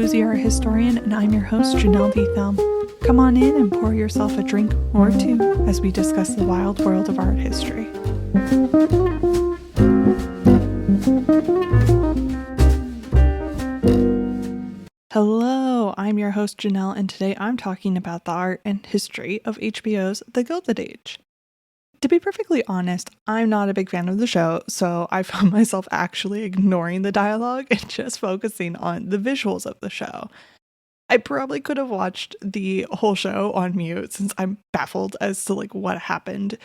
Boozy Art Historian, and I'm your host, Janelle D. Thumb. Come on in and pour yourself a drink or two as we discuss the wild world of art history. Hello, I'm your host, Janelle, and today I'm talking about the art and history of HBO's The Gilded Age. To be perfectly honest, I'm not a big fan of the show, so I found myself actually ignoring the dialogue and just focusing on the visuals of the show. I probably could have watched the whole show on mute since I'm baffled as to what happened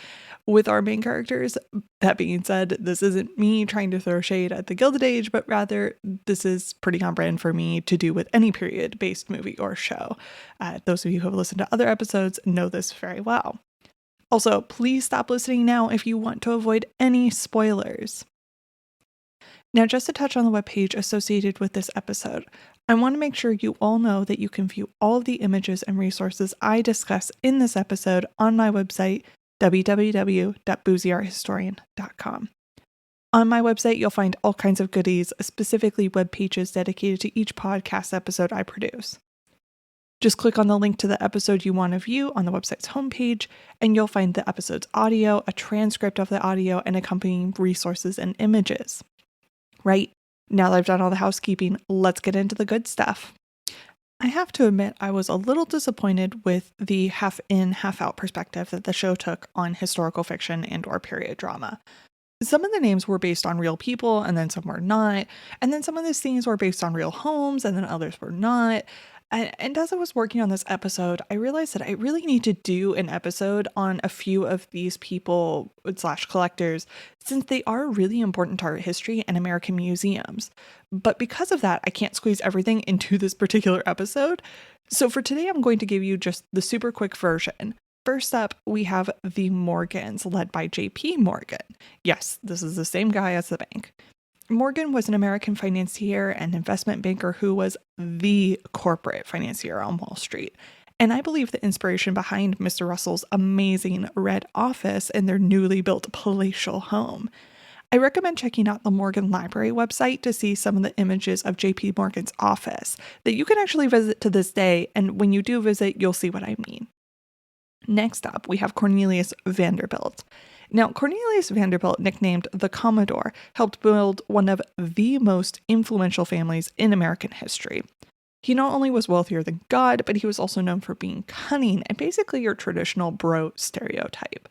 with our main characters. That being said, this isn't me trying to throw shade at the Gilded Age, but rather this is pretty on brand for me to do with any period-based movie or show. Those of you who have listened to other episodes know this very well. Also, please stop listening now if you want to avoid any spoilers. Now, just to touch on the webpage associated with this episode, I want to make sure you all know that you can view all of the images and resources I discuss in this episode on my website, www.boozyarthistorian.com. On my website, you'll find all kinds of goodies, specifically web pages dedicated to each podcast episode I produce. Just click on the link to the episode you want to view on the website's homepage, and you'll find the episode's audio, a transcript of the audio, and accompanying resources and images. Right, now that I've done all the housekeeping, let's get into the good stuff. I have to admit I was a little disappointed with the half-in, half-out perspective that the show took on historical fiction and/or period drama. Some of the names were based on real people, and then some were not, and then some of the scenes were based on real homes, and then others were not. And as I was working on this episode, I realized that I really need to do an episode on a few of these people / collectors, since they are really important to art history and American museums. But because of that, I can't squeeze everything into this particular episode. So for today, I'm going to give you just the super quick version. First up, we have the Morgans, led by J.P. Morgan. Yes, this is the same guy as the bank. Morgan was an American financier and investment banker who was the corporate financier on Wall Street. And I believe the inspiration behind Mr. Russell's amazing red office and their newly built palatial home. I recommend checking out the Morgan Library website to see some of the images of J.P. Morgan's office that you can actually visit to this day. And when you do visit, you'll see what I mean. Next up, we have Cornelius Vanderbilt. Now, Cornelius Vanderbilt, nicknamed the Commodore, helped build one of the most influential families in American history. He not only was wealthier than God, but he was also known for being cunning and basically your traditional bro stereotype.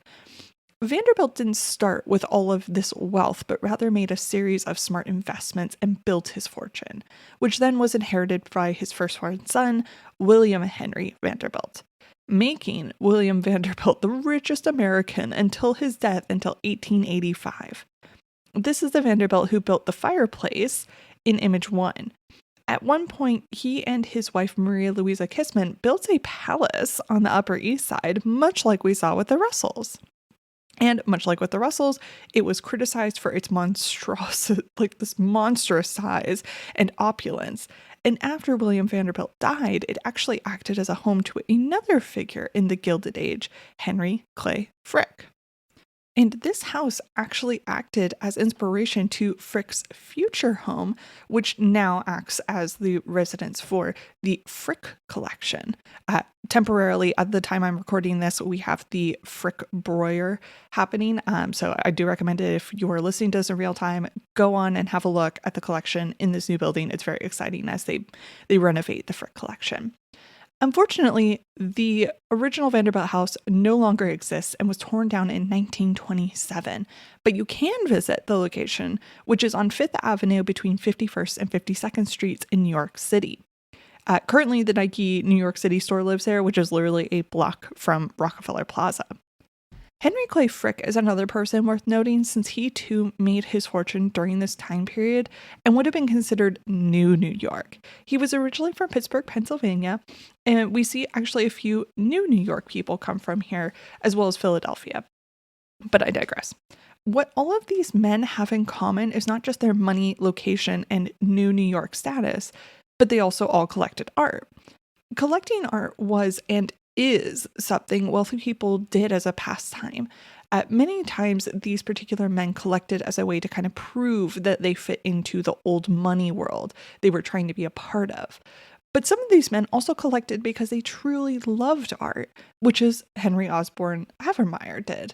Vanderbilt didn't start with all of this wealth, but rather made a series of smart investments and built his fortune, which then was inherited by his firstborn son, William Henry Vanderbilt, making William Vanderbilt the richest American until his death until 1885. This is the Vanderbilt who built the fireplace in Image 1. At one point, he and his wife Maria Louisa Kissman built a palace on the Upper East Side, much like we saw with the Russells. And much like with the Russells, it was criticized for its monstrous size and opulence. And after William Vanderbilt died, it actually acted as a home to another figure in the Gilded Age, Henry Clay Frick. And this house actually acted as inspiration to Frick's future home, which now acts as the residence for the Frick collection. Temporarily, at the time I'm recording this, we have the Frick Broyer happening. So I do recommend it if you are listening to this in real time, go on and have a look at the collection in this new building. It's very exciting as they renovate the Frick collection. Unfortunately, the original Vanderbilt house no longer exists and was torn down in 1927, but you can visit the location, which is on 5th Avenue between 51st and 52nd Streets in New York City. Currently, the Nike New York City store lives there, which is literally a block from Rockefeller Plaza. Henry Clay Frick is another person worth noting since he too made his fortune during this time period and would have been considered New York. He was originally from Pittsburgh, Pennsylvania, and we see actually a few new New York people come from here, as well as Philadelphia. But I digress. What all of these men have in common is not just their money, location, and New York status, but they also all collected art. Collecting art was and is something wealthy people did as a pastime. Many times, these particular men collected as a way to kind of prove that they fit into the old money world they were trying to be a part of. But some of these men also collected because they truly loved art, which is Henry Osborne Havermeyer did.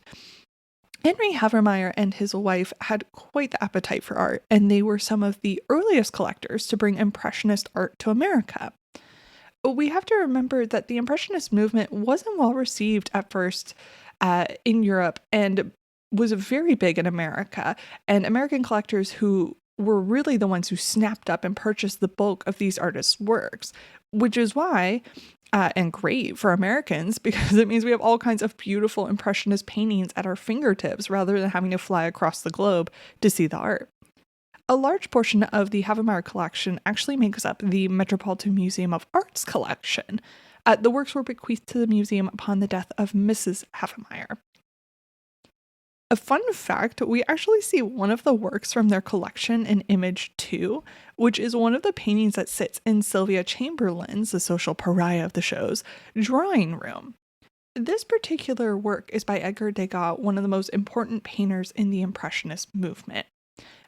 Henry Havermeyer and his wife had quite the appetite for art, and they were some of the earliest collectors to bring Impressionist art to America. We have to remember that the Impressionist movement wasn't well received at first in Europe and was very big in America, and American collectors who were really the ones who snapped up and purchased the bulk of these artists' works, which is why and great for Americans because it means we have all kinds of beautiful Impressionist paintings at our fingertips rather than having to fly across the globe to see the art. A large portion of the Havermeyer collection actually makes up the Metropolitan Museum of Art's collection. The works were bequeathed to the museum upon the death of Mrs. Havermeyer. A fun fact, we actually see one of the works from their collection in Image 2, which is one of the paintings that sits in Sylvia Chamberlain's, the social pariah of the show's, drawing room. This particular work is by Edgar Degas, one of the most important painters in the Impressionist movement.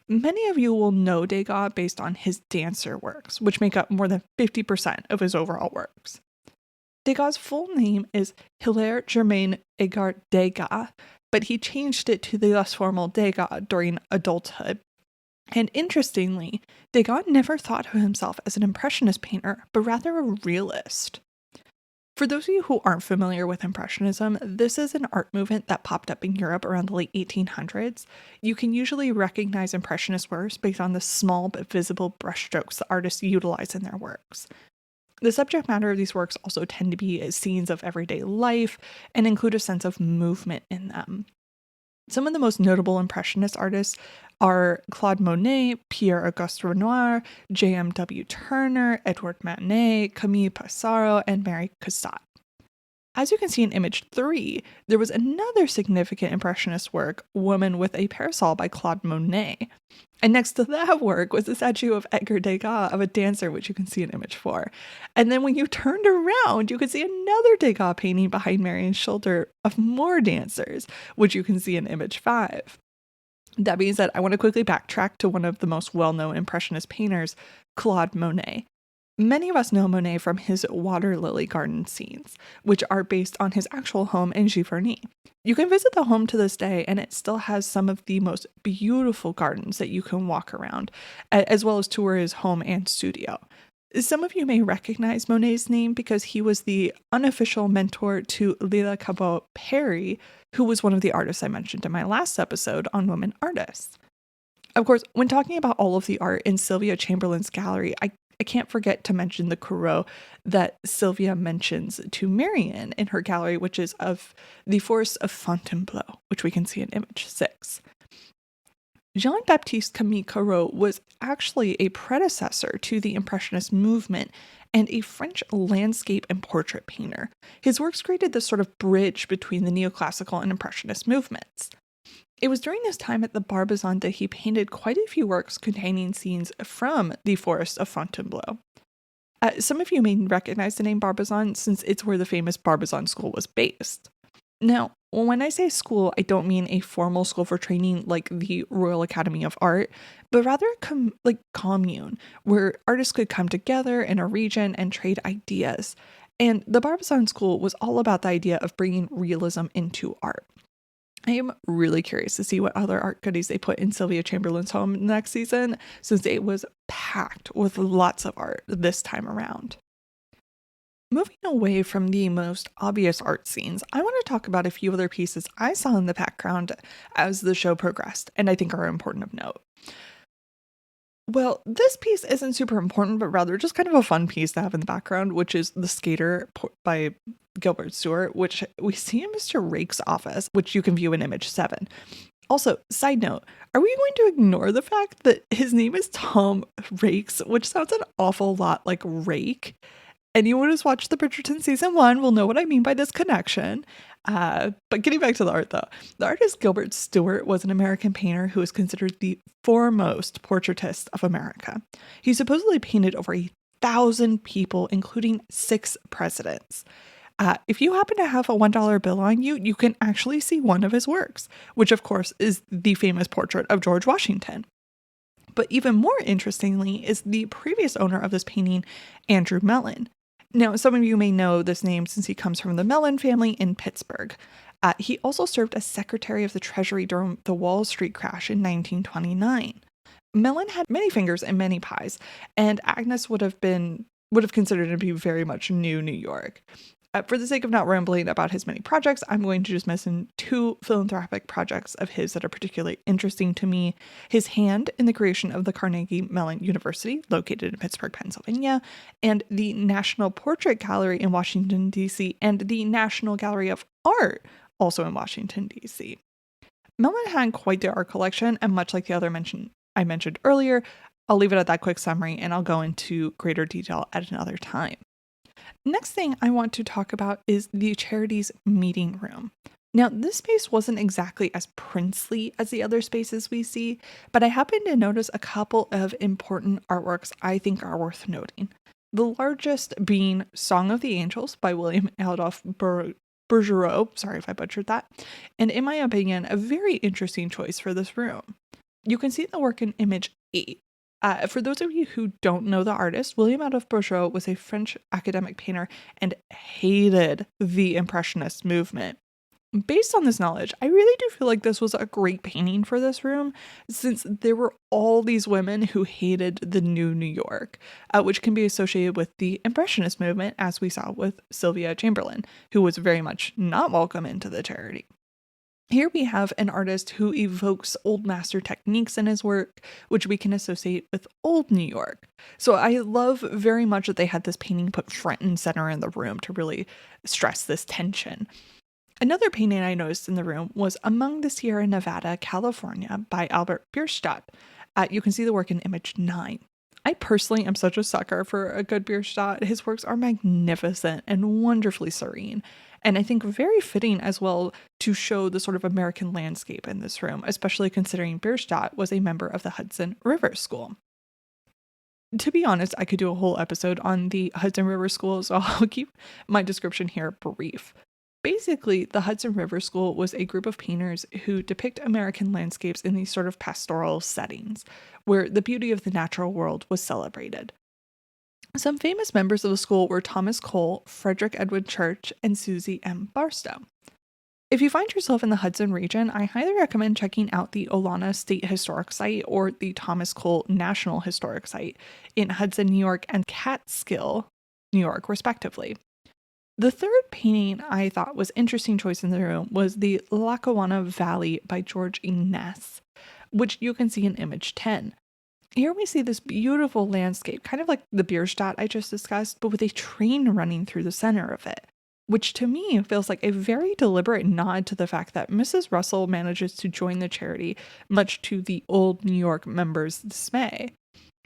Many of you will know Degas based on his dancer works, which make up more than 50% of his overall works. Degas' full name is Hilaire Germain Edgar Degas, but he changed it to the less formal Degas during adulthood. And interestingly, Degas never thought of himself as an Impressionist painter, but rather a realist. For those of you who aren't familiar with Impressionism, this is an art movement that popped up in Europe around the late 1800s. You can usually recognize Impressionist works based on the small but visible brushstrokes the artists utilize in their works. The subject matter of these works also tend to be scenes of everyday life and include a sense of movement in them. Some of the most notable Impressionist artists are Claude Monet, Pierre-Auguste Renoir, J.M.W. Turner, Edouard Manet, Camille Pissarro, and Mary Cassatt. As you can see in Image 3, there was another significant Impressionist work, Woman with a Parasol by Claude Monet. And next to that work was a statue of Edgar Degas of a dancer, which you can see in Image 4. And then when you turned around, you could see another Degas painting behind Marion's shoulder of more dancers, which you can see in Image 5. That being said, I want to quickly backtrack to one of the most well-known Impressionist painters, Claude Monet. Many of us know Monet from his water lily garden scenes, which are based on his actual home in Giverny. You can visit the home to this day, and it still has some of the most beautiful gardens that you can walk around, as well as tour his home and studio. Some of you may recognize Monet's name because he was the unofficial mentor to Lila Cabot-Perry, who was one of the artists I mentioned in my last episode on women artists. Of course, when talking about all of the art in Sylvia Chamberlain's gallery, I can't forget to mention the Corot that Sylvia mentions to Marion in her gallery, which is of the Forest of Fontainebleau, which we can see in Image 6. Jean-Baptiste Camille Corot was actually a predecessor to the Impressionist movement and a French landscape and portrait painter. His works created this sort of bridge between the neoclassical and Impressionist movements. It was during his time at the Barbizon that he painted quite a few works containing scenes from the Forest of Fontainebleau. Some of you may recognize the name Barbizon since it's where the famous Barbizon School was based. Now, when I say school, I don't mean a formal school for training like the Royal Academy of Art, but rather a commune where artists could come together in a region and trade ideas. And the Barbizon School was all about the idea of bringing realism into art. I am really curious to see what other art goodies they put in Sylvia Chamberlain's home next season, since it was packed with lots of art this time around. Moving away from the most obvious art scenes, I want to talk about a few other pieces I saw in the background as the show progressed, and I think are important of note. Well, this piece isn't super important, but rather just kind of a fun piece to have in the background, which is The Skater by Gilbert Stuart, which we see in Mr. Rake's office, which you can view in Image 7. Also, side note, are we going to ignore the fact that his name is Tom Rakes, which sounds an awful lot like Rake? Anyone who's watched The Bridgerton Season 1 will know what I mean by this connection. But getting back to the art, though, the artist Gilbert Stuart was an American painter who is considered the foremost portraitist of America. He supposedly painted over 1,000 people, including 6 presidents. If you happen to have a $1 bill on you, you can actually see one of his works, which of course is the famous portrait of George Washington. But even more interestingly is the previous owner of this painting, Andrew Mellon. Now, some of you may know this name since he comes from the Mellon family in Pittsburgh. He also served as Secretary of the Treasury during the Wall Street crash in 1929. Mellon had many fingers in many pies, and Agnes would have considered him to be very much new New York. For the sake of not rambling about his many projects, I'm going to just mention two philanthropic projects of his that are particularly interesting to me. His hand in the creation of the Carnegie Mellon University, located in Pittsburgh, Pennsylvania, and the National Portrait Gallery in Washington, D.C., and the National Gallery of Art, also in Washington, D.C. Mellon had quite the art collection, and much like the other I mentioned earlier, I'll leave it at that quick summary, and I'll go into greater detail at another time. Next thing I want to talk about is the charity's meeting room. Now, this space wasn't exactly as princely as the other spaces we see, but I happened to notice a couple of important artworks I think are worth noting. The largest being Song of the Angels by William Adolph Bergerot, sorry if I butchered that, and in my opinion, a very interesting choice for this room. You can see the work in image 8. For those of you who don't know the artist, William Adolphe Bergerot was a French academic painter and hated the Impressionist movement. Based on this knowledge, I really do feel like this was a great painting for this room, since there were all these women who hated the new New York, which can be associated with the Impressionist movement, as we saw with Sylvia Chamberlain, who was very much not welcome into the charity. Here we have an artist who evokes old master techniques in his work, which we can associate with old New York. So I love very much that they had this painting put front and center in the room to really stress this tension. Another painting I noticed in the room was Among the Sierra Nevada, California by Albert Bierstadt. You can see the work in image 9. I personally am such a sucker for a good Bierstadt. His works are magnificent and wonderfully serene, and I think very fitting as well to show the sort of American landscape in this room, especially considering Bierstadt was a member of the Hudson River School. To be honest, I could do a whole episode on the Hudson River School, so I'll keep my description here brief. Basically, the Hudson River School was a group of painters who depict American landscapes in these sort of pastoral settings, where the beauty of the natural world was celebrated. Some famous members of the school were Thomas Cole, Frederick Edward Church, and Susie M. Barstow. If you find yourself in the Hudson region, I highly recommend checking out the Olana State Historic Site or the Thomas Cole National Historic Site in Hudson, New York, and Catskill, New York, respectively. The third painting I thought was interesting choice in the room was the Lackawanna Valley by George E. Ness, which you can see in image 10. Here we see this beautiful landscape, kind of like the Bierstadt I just discussed, but with a train running through the center of it, which to me feels like a very deliberate nod to the fact that Mrs. Russell manages to join the charity, much to the old New York members' dismay.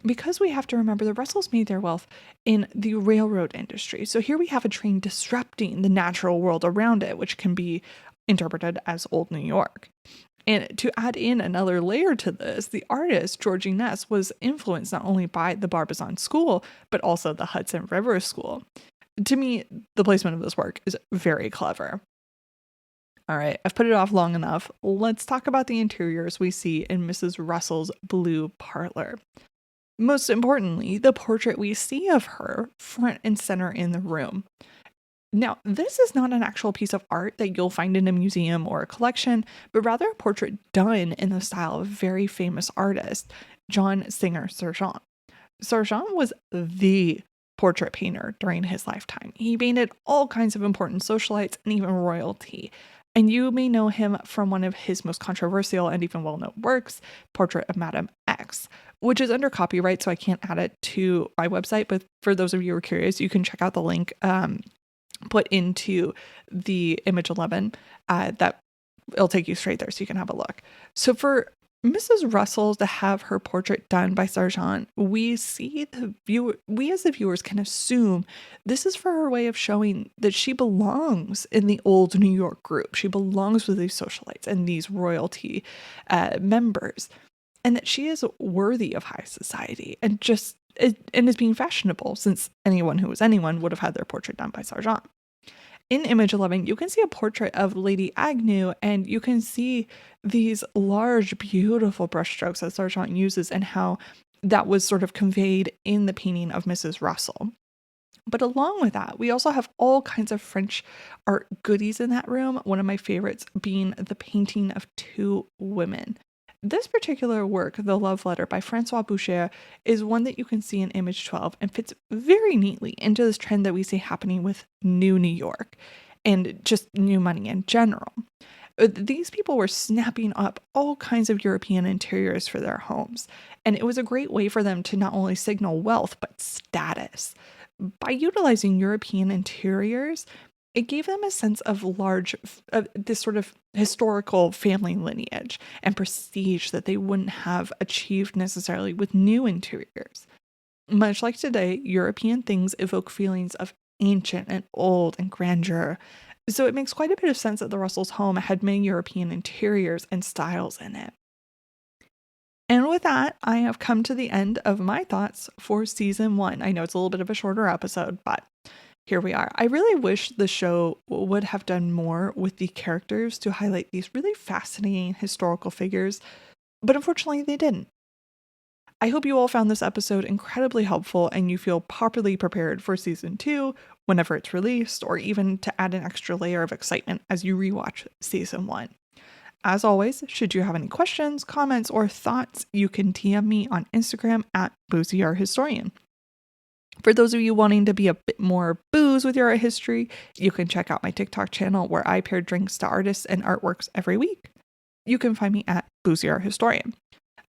Because we have to remember the Russells made their wealth in the railroad industry. So here we have a train disrupting the natural world around it, which can be interpreted as old New York. And to add in another layer to this, the artist, Georgie Ness, was influenced not only by the Barbizon School, but also the Hudson River School. To me, the placement of this work is very clever. All right, I've put it off long enough. Let's talk about the interiors we see in Mrs. Russell's blue parlor. Most importantly, the portrait we see of her front and center in the room. Now, this is not an actual piece of art that you'll find in a museum or a collection, but rather a portrait done in the style of a very famous artist, John Singer Sargent. Sargent was the portrait painter during his lifetime. He painted all kinds of important socialites and even royalty. And you may know him from one of his most controversial and even well-known works, Portrait of Madame X, which is under copyright, so I can't add it to my website. But for those of you who are curious, you can check out the link put into the image 11 that it'll take you straight there so you can have a look. So for Mrs. Russell to have her portrait done by Sargent, we as the viewers can assume this is for her way of showing that she belongs in the old New York group. She belongs with these socialites and these royalty members, and that she is worthy of high society and is being fashionable, since anyone who was anyone would have had their portrait done by Sargent. In image 11, you can see a portrait of Lady Agnew, and you can see these large, beautiful brushstrokes that Sargent uses and how that was sort of conveyed in the painting of Mrs. Russell. But along with that, we also have all kinds of French art goodies in that room. One of my favorites being the painting of two women. This particular work, The Love Letter by Francois Boucher, is one that you can see in image 12 and fits very neatly into this trend that we see happening with New New York and just new money in general. These people were snapping up all kinds of European interiors for their homes, and it was a great way for them to not only signal wealth, but status. By utilizing European interiors, it gave them a sense of this sort of historical family lineage and prestige that they wouldn't have achieved necessarily with new interiors. Much like today, European things evoke feelings of ancient and old and grandeur. So it makes quite a bit of sense that the Russells' home had many European interiors and styles in it. And with that, I have come to the end of my thoughts for season 1. I know it's a little bit of a shorter episode, but here we are. I really wish the show would have done more with the characters to highlight these really fascinating historical figures, but unfortunately they didn't. I hope you all found this episode incredibly helpful and you feel properly prepared for season 2 whenever it's released, or even to add an extra layer of excitement as you rewatch season 1. As always, should you have any questions, comments, or thoughts, you can DM me on Instagram at BoozieArtHistorian. For those of you wanting to be a bit more booze with your art history, you can check out my TikTok channel where I pair drinks to artists and artworks every week. You can find me at BoozieArtHistorian.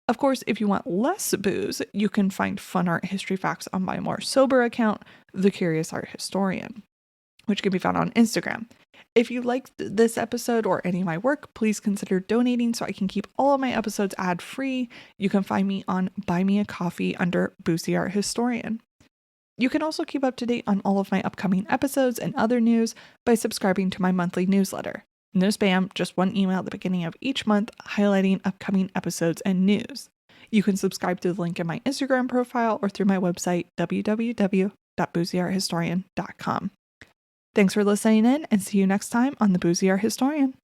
Of course, if you want less booze, you can find fun art history facts on my more sober account, The Curious Art Historian, which can be found on Instagram. If you liked this episode or any of my work, please consider donating so I can keep all of my episodes ad-free. You can find me on Buy Me a Coffee under Boozy Art Historian. You can also keep up to date on all of my upcoming episodes and other news by subscribing to my monthly newsletter. No spam, just one email at the beginning of each month highlighting upcoming episodes and news. You can subscribe through the link in my Instagram profile or through my website, www.booziearthistorian.com. Thanks for listening in, and see you next time on the Boozy Art Historian.